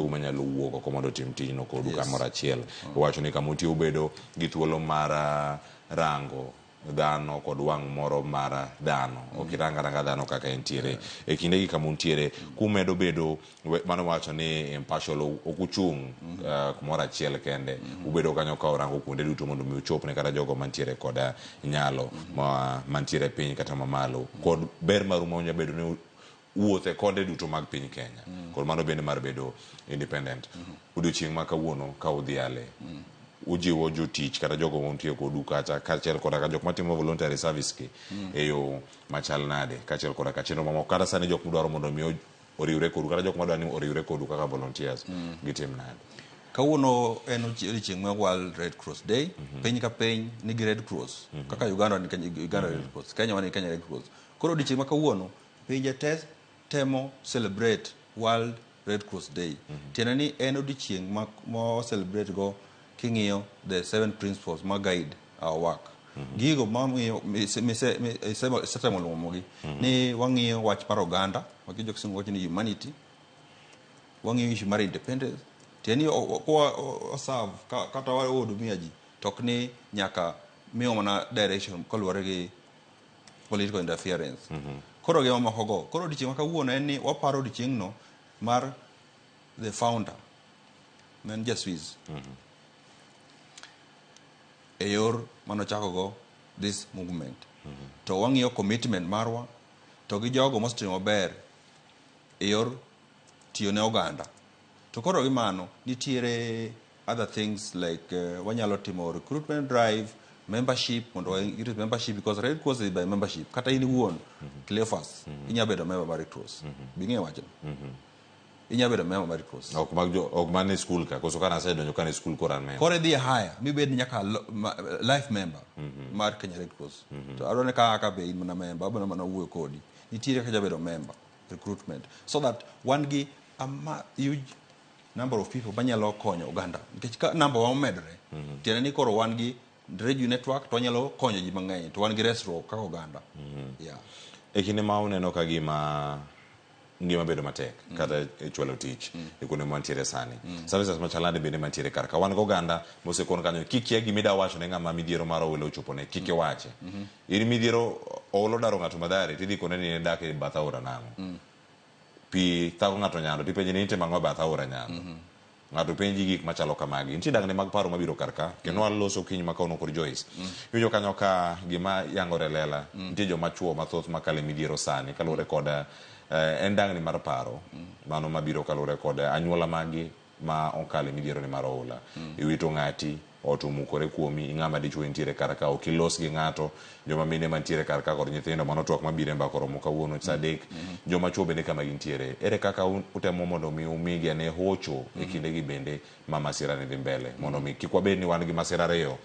manyalo wuok oko mondo tim tijno kodu kamoro achiel. Wacho ni kamuti ubedo gi thuolo mar rango dhano kod wang' moro mar dhano. Ok iranga dhano kaka entiere. E kinde gi kamuntiere kumedo bedo mano wacho ni impartial ok uchung' kumoro achiel kende. Ubedo kanyo ka orango kuonde duto mondo mi uchopne kata jogo mantiere koda nyalo mantiere piny kata mamalo. Kod ber marumo nyabedo ni wuothe konde duto mag piny Kenya. Kod mano bende mar bedo independent. Odiochieng' ma kawuono ka udhiale. Ujiwo jotich kata jogo montie kodu kata kachiel koda ka jok matimo voluntary service ki eyo machal nade kachiel koda ka chenro mamoko kata sani jok mudwaro mondo mi oriwre kodu kata jok madwaro ni oriwre kodu kaka volunteers gitim nade. Kawuono en odiochieng' mar World Red Cross Day. Piny ka piny nigi Red Cross. Kaka Uganda ni Uganda Red Cross, Kenya wani Kenya Red Cross. Koro odiochieng' ma kawuono pinje temo celebrate World Red Cross Day. Tiende ni en odiochieng' ma celebrate go king'iyo the 7 principles ma guide our work. Gigo mamiyo setemo luomogi ni wang'iyo wach mar oganda, wakijo kisungu wacho ni humanity, wang'iyo issue mar independence. Tiende ni oserve kata wahudumia ji tok ni nyaka miyo mana direction kaluwore gi political interference. Koro gima mokogo. Koro odiochieng' ma kawuono en ni waparo odiochieng'no mar the founder, men Jaswiz. Eyor manochako go this movement. To wang'iyo commitment marwa to gi jogo mostimo maber eyor tiyo ne oganda. To koro gi mano nitiere other things like wanyalo timo recruitment drive, membership, mondo increase membership because Red Cross is by membership. Kata in wuon Cleophas inya bedo member mar Red Cross. Bing'e wacho. Inya bedo member mar Red Cross. Ok mane school ka koso kana sedonyo kana school koran member. Kore dhi haya mi bed nyaka life member mar Kenya Red Cross. To arone ka be in mana member abana mana wuoyo kodi. Nitiere ka jabedo member recruitment so that one gi a huge number of people banyalo konyo oganda. Nikech ka number wa medre tiende ni koro wan gi radio network to wanyalo konyo ji mang'eny to wan gi resruok kaka oganda. Yeah. E kinde ma uneno ka gima bedo matek kata chwalo tich e kuonde mantiere sani. Services machalande bende mantiere kar ka wan go oganda mosekon kanyo kikia gimi da wacho ne ng'ama midhiero mar olo chopone kike wache. In midhiero olo daro ng'ato madhare tidhi kone ni dak e bath aora nang'o. Pi thago ng'ato nyando tipenje ni ite mang'o bath aora nyando. Ng'ato penji gik machalo kamagi. Nitie dagne mag paro mabiro kar ka kendo waloso kiny makauno kod Joyce. Iwinjo kanyo ka gima yangore lela. Nitie joma chuo mathoth makale midhiero sani kaluwore koda en dangni mar paro mano mabiro kalure kod anyuola magi ma okale midhiero ni mar oula. Iwito ng'ati otumukore kuomi ing'ama dichuo ntiere kar ka okilos gi ng'ato joma mine mantiere kar ka kod nyithindo mano twak mabire mbako romo kawuono sadek joma chuo bende kama gintiere ere kaka utemo mondo mi umigi ne hocho e kinde gi bende ma masira ni dhi mbele mondo mi kik wabed ni wan gi masira ariyo